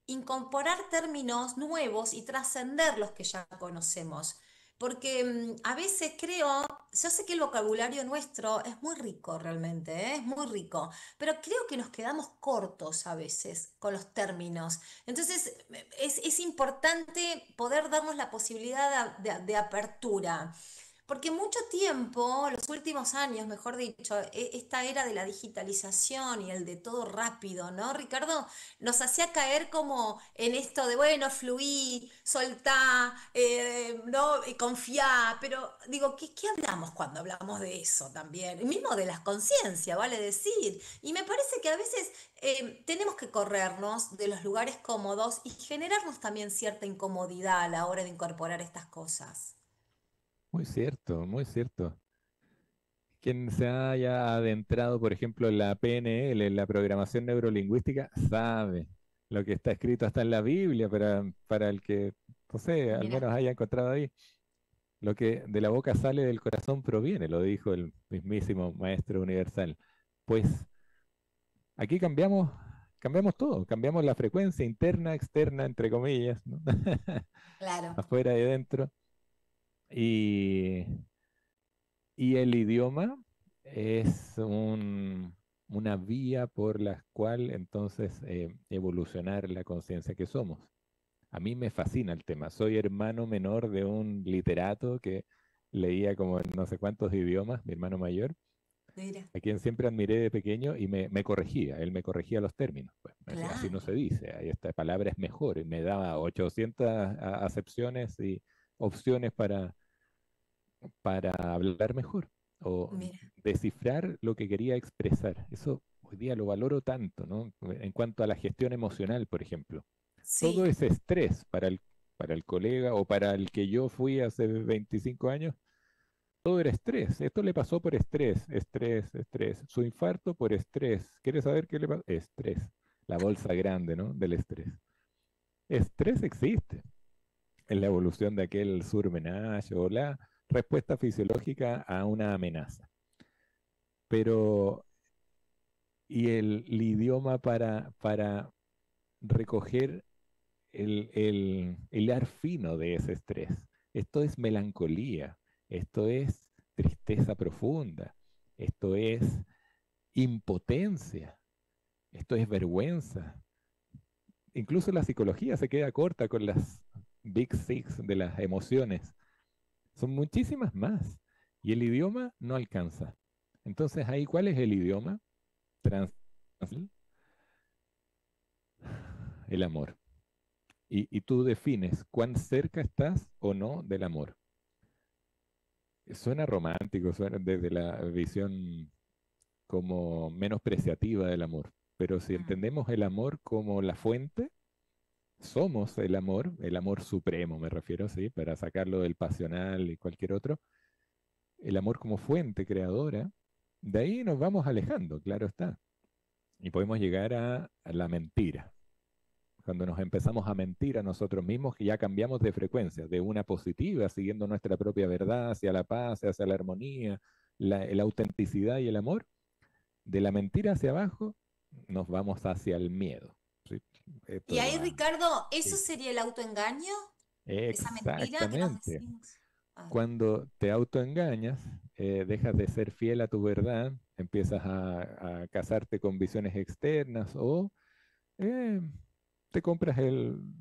incorporar términos nuevos y trascender los que ya conocemos. Porque a veces creo, yo sé que el vocabulario nuestro es muy rico realmente, ¿eh? Es muy rico, pero creo que nos quedamos cortos a veces con los términos. Entonces es importante poder darnos la posibilidad de apertura. Porque mucho tiempo, los últimos años, mejor dicho, esta era de la digitalización y el de todo rápido, ¿no, Ricardo? Nos hacía caer como en esto de, bueno, fluí, soltá, ¿no? Y confiá, pero digo, ¿qué hablamos cuando hablamos de eso también? Y mismo de la conciencia, vale decir. Y me parece que a veces tenemos que corrernos de los lugares cómodos y generarnos también cierta incomodidad a la hora de incorporar estas cosas. Muy cierto, muy cierto. Quien se haya adentrado, por ejemplo, en la PNL, en la programación neurolingüística, sabe lo que está escrito hasta en la Biblia para el que, no sé, al Mira. menos haya encontrado ahí. Lo que de la boca sale del corazón proviene, lo dijo el mismísimo Maestro Universal. Pues aquí cambiamos todo, cambiamos la frecuencia interna, externa, entre comillas, ¿no? Claro, Afuera y dentro. Y Y el idioma es una vía por la cual entonces evolucionar la conciencia que somos. A mí me fascina el tema. Soy hermano menor de un literato que leía como en no sé cuántos idiomas, mi hermano mayor, mira, a quien siempre admiré de pequeño y me corregía. Él me corregía los términos. Pues, me decía, así no claro, se dice, ahí esta palabra es mejor. Y me daba 800 acepciones y opciones para hablar mejor o mira, descifrar lo que quería expresar. Eso hoy día lo valoro tanto, ¿no? En cuanto a la gestión emocional, por ejemplo. Todo sí, ese estrés para el colega o para el que yo fui hace 25 años, todo era estrés. Esto le pasó por estrés, estrés, estrés. Su infarto por estrés. ¿Quieres saber qué le pasó? Estrés. La bolsa grande, ¿no? Del estrés. Estrés existe en la evolución de aquel surmenage o la respuesta fisiológica a una amenaza. Pero, ¿y el idioma para recoger el hilar fino de ese estrés? Esto es melancolía, esto es tristeza profunda, esto es impotencia, esto es vergüenza. Incluso la psicología se queda corta con las Big Six de las emociones. Son muchísimas más. Y el idioma no alcanza. Entonces, ahí, ¿cuál es el idioma? Trans el amor. Y tú defines cuán cerca estás o no del amor. Suena romántico, suena desde la visión como menospreciativa del amor. Pero si entendemos el amor como la fuente, somos el amor supremo, me refiero, ¿sí? Para sacarlo del pasional y cualquier otro, el amor como fuente creadora, de ahí nos vamos alejando, claro está. Y podemos llegar a la mentira. Cuando nos empezamos a mentir a nosotros mismos, que ya cambiamos de frecuencia, de una positiva, siguiendo nuestra propia verdad, hacia la paz, hacia la armonía, la autenticidad y el amor, de la mentira hacia abajo, nos vamos hacia el miedo. ¿Sí? Y Esto ahí, va. Ricardo, ¿eso Sí. sería el autoengaño? Esa mentira que nos Exactamente. decimos. Ah, Cuando te autoengañas, dejas de ser fiel a tu verdad, empiezas a casarte con visiones externas o eh, te compras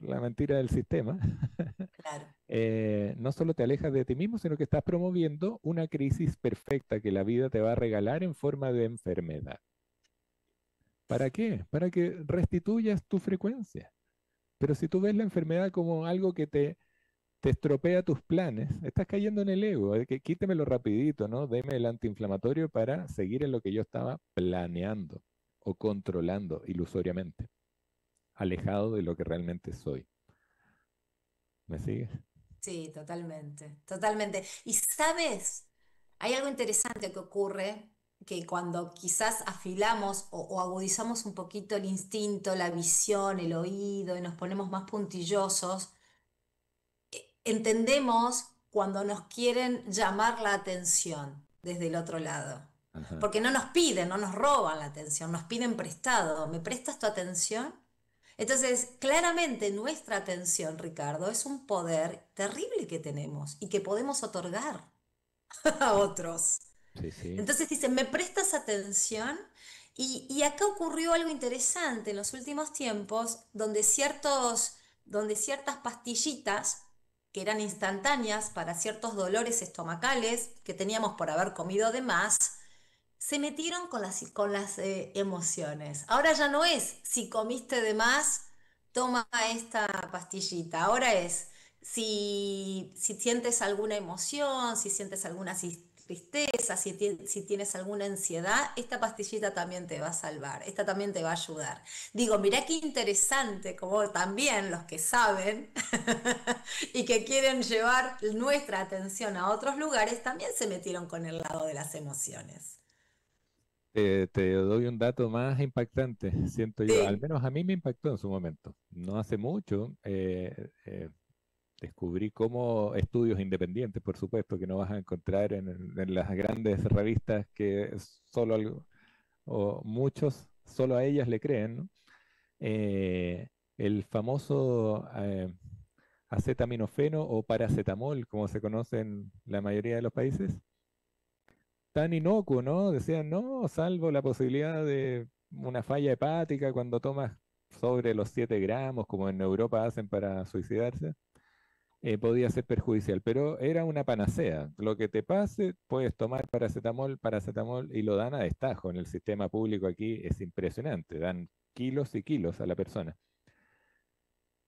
la mentira del sistema. claro. No solo te alejas de ti mismo, sino que estás promoviendo una crisis perfecta que la vida te va a regalar en forma de enfermedad. ¿Para qué? Para que restituyas tu frecuencia. Pero si tú ves la enfermedad como algo que te estropea tus planes, estás cayendo en el ego, de que quítemelo rapidito, ¿no? Deme el antiinflamatorio para seguir en lo que yo estaba planeando o controlando ilusoriamente, alejado de lo que realmente soy. ¿Me sigues? Sí, totalmente, totalmente. Y sabes, hay algo interesante que ocurre, que cuando quizás afilamos o agudizamos un poquito el instinto, la visión, el oído y nos ponemos más puntillosos, entendemos cuando nos quieren llamar la atención desde el otro lado. Ajá. Porque no nos piden, no nos roban la atención, nos piden prestado. ¿Me prestas tu atención? Entonces, claramente nuestra atención, Ricardo, es un poder terrible que tenemos y que podemos otorgar a otros. Sí, sí. Entonces dicen, ¿me prestas atención? Y acá ocurrió algo interesante en los últimos tiempos, donde ciertas pastillitas que eran instantáneas para ciertos dolores estomacales que teníamos por haber comido de más, se metieron con las emociones. Ahora ya no es si comiste de más, toma esta pastillita. Ahora es si sientes alguna emoción, si sientes alguna tristeza, si tienes alguna ansiedad, esta pastillita también te va a salvar, esta también te va a ayudar. Digo, mirá qué interesante, como también los que saben y que quieren llevar nuestra atención a otros lugares, también se metieron con el lado de las emociones. Te doy un dato más impactante, siento yo, al Sí. menos a mí me impactó en su momento. No hace mucho descubrí cómo estudios independientes, por supuesto, que no vas a encontrar en las grandes revistas que solo o muchos solo a ellas le creen, ¿no? El famoso acetaminofeno o paracetamol, como se conoce en la mayoría de los países, tan inocuo, ¿no? Decían, no, salvo la posibilidad de una falla hepática cuando tomas sobre los 7 gramos, como en Europa hacen para suicidarse, podía ser perjudicial, pero era una panacea. Lo que te pase, puedes tomar paracetamol, paracetamol, y lo dan a destajo. En el sistema público aquí es impresionante, dan kilos y kilos a la persona.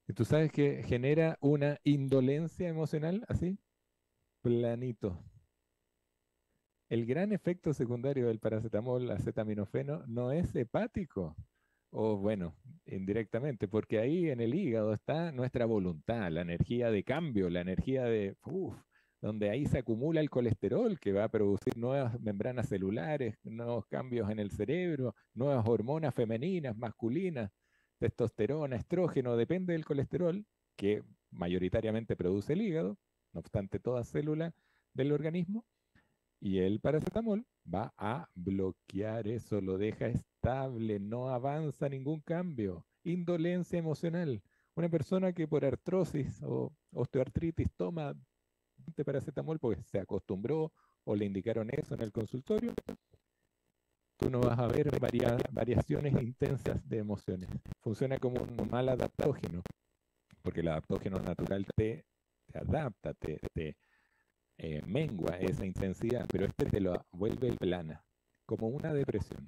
Y tú sabes que genera una indolencia emocional así, planito. El gran efecto secundario del paracetamol, acetaminofeno, no es hepático, o bueno, indirectamente, porque ahí en el hígado está nuestra voluntad, la energía de cambio, la energía donde ahí se acumula el colesterol que va a producir nuevas membranas celulares, nuevos cambios en el cerebro, nuevas hormonas femeninas, masculinas, testosterona, estrógeno, depende del colesterol que mayoritariamente produce el hígado, no obstante toda célula del organismo. Y el paracetamol va a bloquear eso, lo deja estable, no avanza ningún cambio. Indolencia emocional. Una persona que por artrosis o osteoartritis toma paracetamol porque se acostumbró o le indicaron eso en el consultorio, tú no vas a ver variaciones intensas de emociones. Funciona como un mal adaptógeno, porque el adaptógeno natural te adapta, mengua esa intensidad, pero este te lo vuelve plana, como una depresión.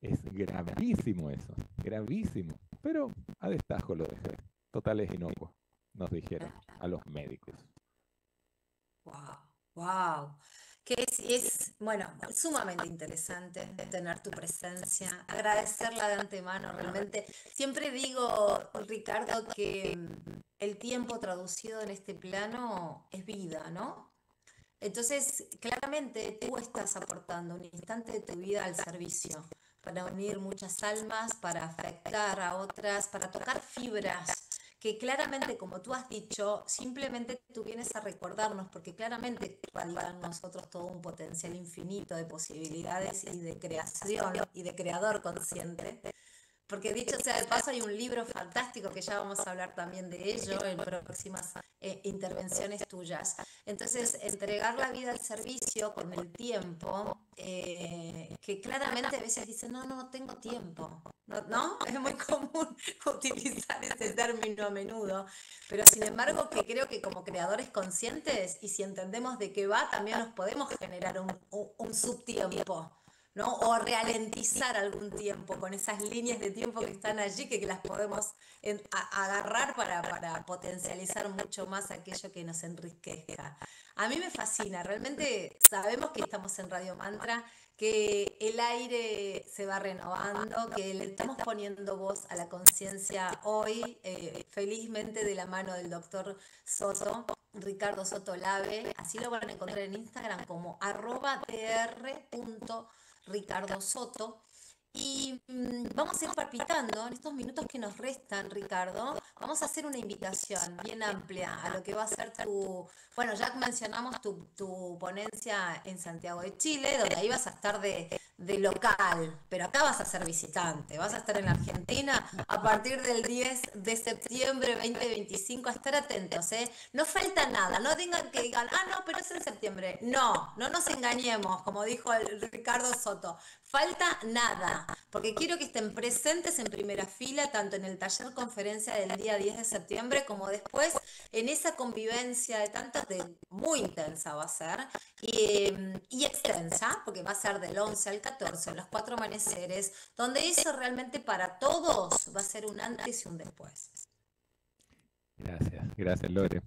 Es gravísimo eso, gravísimo, pero a destajo lo dejé. Total es inocuo, nos dijeron a los médicos. Wow, wow. que bueno, sumamente interesante tener tu presencia, agradecerla de antemano, realmente. Siempre digo, Ricardo, que el tiempo traducido en este plano es vida, ¿no? Entonces, claramente tú estás aportando un instante de tu vida al servicio para unir muchas almas, para afectar a otras, para tocar fibras que claramente, como tú has dicho, simplemente tú vienes a recordarnos, porque claramente radica en nosotros todo un potencial infinito de posibilidades y de creación y de creador consciente. Porque dicho sea de paso, hay un libro fantástico que ya vamos a hablar también de ello en próximas intervenciones tuyas. Entonces, entregar la vida al servicio con el tiempo, que claramente a veces dicen, no, no tengo tiempo, ¿no? ¿No? Es muy común utilizar ese término a menudo, pero sin embargo que creo que como creadores conscientes y si entendemos de qué va, también nos podemos generar un subtiempo, ¿no? O ralentizar algún tiempo con esas líneas de tiempo que están allí, que las podemos agarrar para potencializar mucho más aquello que nos enriquezca. A mí me fascina, realmente sabemos que estamos en Radio Mantra, que el aire se va renovando, que le estamos poniendo voz a la conciencia hoy, felizmente de la mano del doctor Soto, Ricardo Soto Lave, así lo van a encontrar en Instagram como @dr. Ricardo Soto. Y vamos a ir palpitando en estos minutos que nos restan, Ricardo. Vamos a hacer una invitación bien amplia a lo que va a ser bueno, ya mencionamos tu ponencia en Santiago de Chile, donde ahí vas a estar de local, pero acá vas a ser visitante, vas a estar en la Argentina a partir del 10 de septiembre 2025, a estar atentos, ¿eh? No falta nada, no digan que digan, no, pero es en septiembre. No, no nos engañemos, como dijo el Ricardo Soto. Falta nada, porque quiero que estén presentes en primera fila, tanto en el taller conferencia del día 10 de septiembre, como después en esa convivencia de tantos, muy intensa va a ser, y extensa, porque va a ser del 11 al 14, los 4 amaneceres, donde eso realmente para todos va a ser un antes y un después. Gracias, Lore.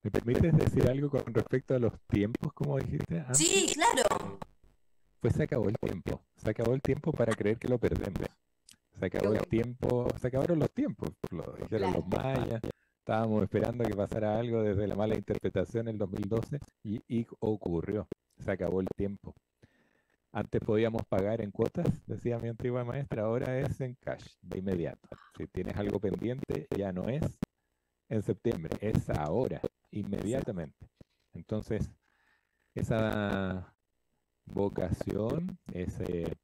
¿Me permites decir algo con respecto a los tiempos, como dijiste antes? Sí, claro. Pues se acabó el tiempo para creer que lo perdemos. Se acabó el tiempo, se acabaron los tiempos, lo dijeron los mayas. Estábamos esperando que pasara algo desde la mala interpretación en el 2012 y ocurrió. Se acabó el tiempo. Antes podíamos pagar en cuotas, decía mi antigua maestra, ahora es en cash, de inmediato. Si tienes algo pendiente, ya no es en septiembre, es ahora, inmediatamente. Entonces, esa vocación, ese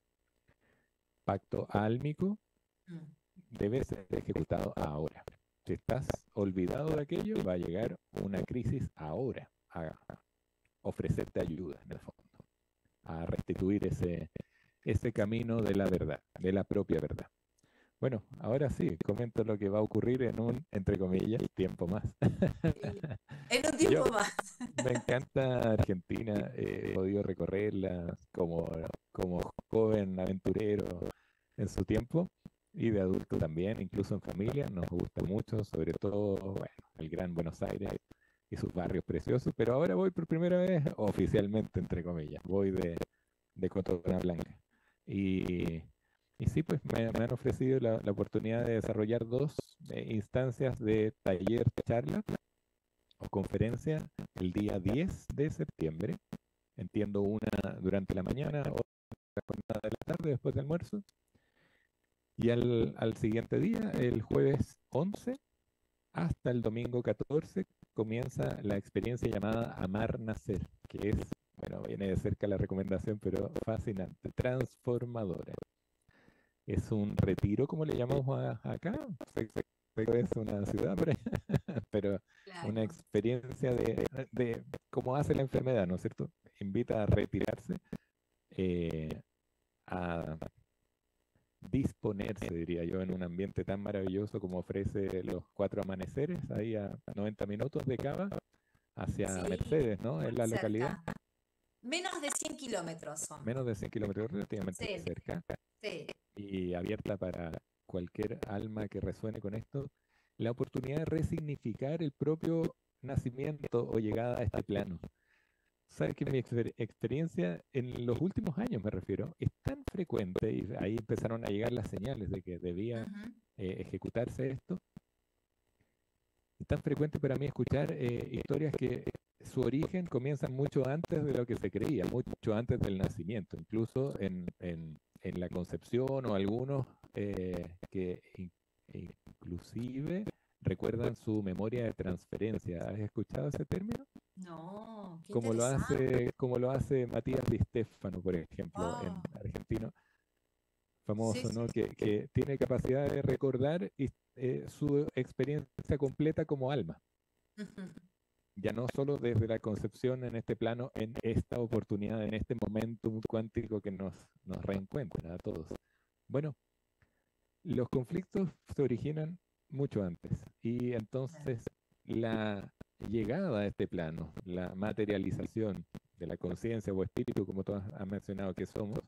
pacto álmico, debe ser ejecutado ahora. Si estás olvidado de aquello, va a llegar una crisis ahora a ofrecerte ayuda, en el fondo, a restituir ese camino de la verdad, de la propia verdad. Bueno, ahora sí, comento lo que va a ocurrir en un, entre comillas, tiempo más. En un tiempo más. Me encanta Argentina, he podido recorrerla como joven aventurero en su tiempo y de adulto también, incluso en familia, nos gusta mucho, sobre todo, bueno, el Gran Buenos Aires y sus barrios preciosos, pero ahora voy por primera vez oficialmente, entre comillas, voy de Cotona Blanca. Y sí, pues me han ofrecido la oportunidad de desarrollar 2 instancias de taller, charla o conferencia el día 10 de septiembre. Entiendo una durante la mañana, otra jornada de la tarde después del almuerzo. Y al siguiente día, el jueves 11 hasta el domingo 14, comienza la experiencia llamada Amar Nacer, que es, bueno, viene de cerca la recomendación, pero fascinante, transformadora. Es un retiro, como le llamamos acá, es una ciudad, pero Claro. una experiencia de cómo hace la enfermedad, ¿no es cierto? Invita a retirarse, a disponerse, diría yo, en un ambiente tan maravilloso como ofrece los 4 amaneceres, ahí a 90 minutos de Cava, hacia Sí, Mercedes, ¿no? Es la cerca. localidad. Menos de 100 kilómetros son. Menos de 100 kilómetros, relativamente Sí. cerca. Sí. Y abierta para cualquier alma que resuene con esto, la oportunidad de resignificar el propio nacimiento o llegada a este plano. sabes que mi experiencia en los últimos años, me refiero, es tan frecuente, y ahí empezaron a llegar las señales de que debía Ujú. ejecutarse esto. Es tan frecuente para mí escuchar historias que su origen comienza mucho antes de lo que se creía, mucho antes del nacimiento, incluso en la concepción, o algunos que inclusive recuerdan su memoria de transferencia. ¿Has escuchado ese término? No, qué Como lo interesante. hace, como lo hace Matías Di Stefano, por ejemplo, en Wow. argentino, Sí, famoso, sí, ¿no? sí, sí. Que tiene capacidad de recordar su experiencia completa como alma, Ujú. ya no solo desde la concepción en este plano, en esta oportunidad, en este momento cuántico que nos reencuentra a todos. Bueno, los conflictos se originan mucho antes, y Bien. entonces la llegada a este plano, la materialización de la conciencia o espíritu, como tú has mencionado que somos,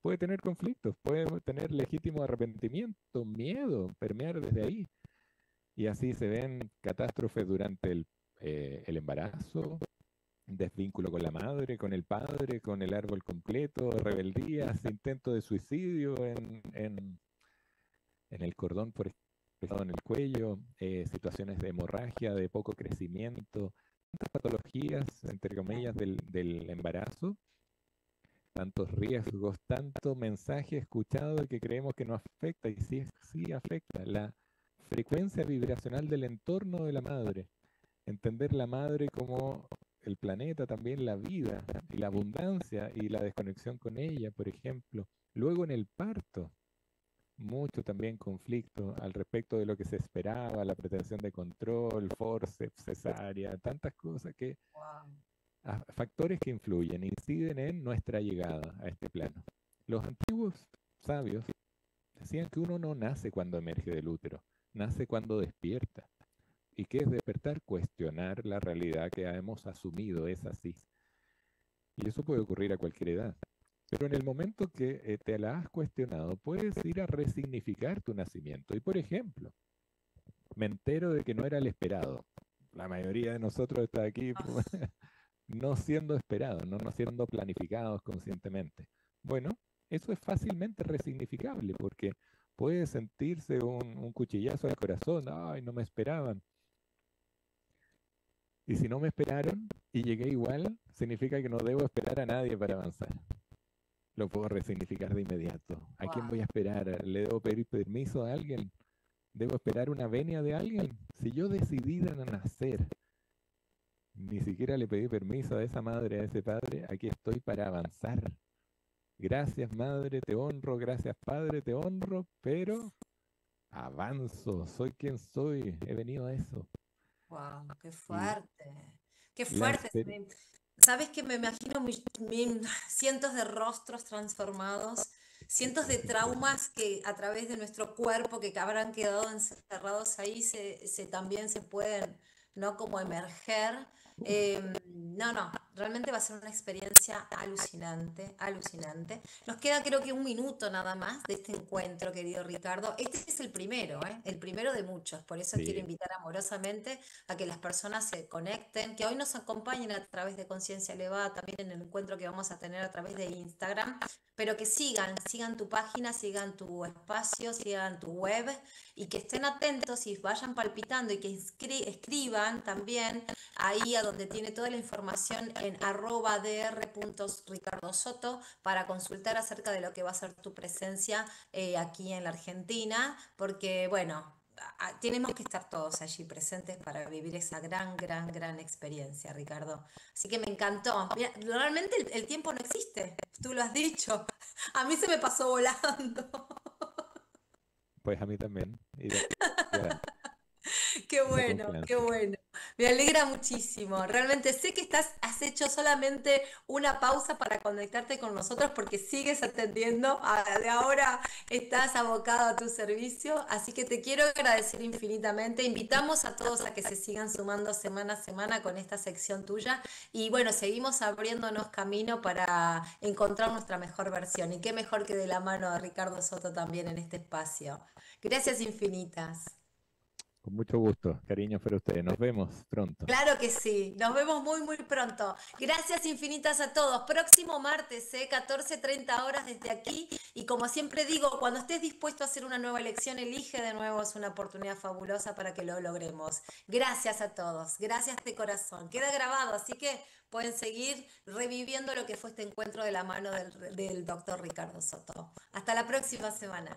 puede tener conflictos, puede tener legítimo arrepentimiento, miedo, permear desde ahí. Y así se ven catástrofes durante el embarazo, desvínculo con la madre, con el padre, con el árbol completo, rebeldías, intento de suicidio en el cordón por ejemplo, en el cuello, situaciones de hemorragia, de poco crecimiento, tantas patologías, entre comillas, del embarazo, tantos riesgos, tanto mensaje escuchado que creemos que no afecta, y sí, sí afecta. La frecuencia vibracional del entorno de la madre, entender la madre como el planeta, también la vida y la abundancia y la desconexión con ella, por ejemplo. Luego en el parto, mucho también conflicto al respecto de lo que se esperaba, la pretensión de control, forceps, cesárea, tantas cosas que, Wow. factores que influyen, inciden en nuestra llegada a este plano. Los antiguos sabios decían que uno no nace cuando emerge del útero, nace cuando despierta. ¿Y qué es despertar? Cuestionar la realidad que hemos asumido es así. Y eso puede ocurrir a cualquier edad. Pero en el momento que te la has cuestionado, puedes ir a resignificar tu nacimiento. Y por ejemplo, me entero de que no era el esperado. La mayoría de nosotros está aquí Ah, no siendo esperado, no siendo planificados conscientemente. Bueno, eso es fácilmente resignificable, porque puede sentirse un cuchillazo al corazón. Ay, no me esperaban. Y si no me esperaron y llegué igual, significa que no debo esperar a nadie para avanzar. Lo puedo resignificar de inmediato. ¿A quién wow. voy a esperar? ¿Le debo pedir permiso a alguien? ¿Debo esperar una venia de alguien? Si yo decidí nacer, ni siquiera le pedí permiso a esa madre, a ese padre, aquí estoy para avanzar. Gracias madre, te honro, gracias padre, te honro, pero avanzo, soy quien soy, he venido a eso. Wow, qué Y fuerte. Qué la fuerte. experiencia, Sabes que me imagino cientos de rostros transformados, cientos de traumas que a través de nuestro cuerpo que habrán quedado encerrados ahí también se pueden, ¿no? Como emerger. No, no, realmente va a ser una experiencia alucinante, alucinante. Nos queda creo que un minuto nada más de este encuentro, querido Ricardo. Este es el primero, ¿eh? El primero de muchos. Por eso quiero sí, invitar amorosamente a que las personas se conecten, que hoy nos acompañen a través de Conciencia Elevada, también en el encuentro que vamos a tener a través de Instagram, pero que sigan tu página, sigan tu espacio, sigan tu web y que estén atentos y vayan palpitando y que escriban también ahí a donde tiene toda la información en @dr.ricardosoto para consultar acerca de lo que va a ser tu presencia aquí en la Argentina, porque bueno, tenemos que estar todos allí presentes para vivir esa gran, gran, gran experiencia, Ricardo. Así que me encantó. Mira, realmente el tiempo no existe, tú lo has dicho. A mí se me pasó volando. pues a mí también. Y de ahí a Qué esa bueno, qué confianza. bueno. Me alegra muchísimo. Realmente sé que has hecho solamente una pausa para conectarte con nosotros porque sigues atendiendo. De ahora estás abocado a tu servicio. Así que te quiero agradecer infinitamente. Invitamos a todos a que se sigan sumando semana a semana con esta sección tuya. Y bueno, seguimos abriéndonos camino para encontrar nuestra mejor versión. Y qué mejor que de la mano de Ricardo Soto también en este espacio. Gracias infinitas. Con mucho gusto. Cariños para ustedes. Nos vemos pronto. Claro que sí, nos vemos muy muy pronto. Gracias infinitas a todos. Próximo martes, 14:30 horas desde aquí. Y como siempre digo, cuando estés dispuesto a hacer una nueva elección, elige de nuevo, es una oportunidad fabulosa para que lo logremos. Gracias a todos, gracias de corazón. Queda grabado, así que pueden seguir reviviendo lo que fue este encuentro de la mano del doctor Ricardo Soto. Hasta la próxima semana.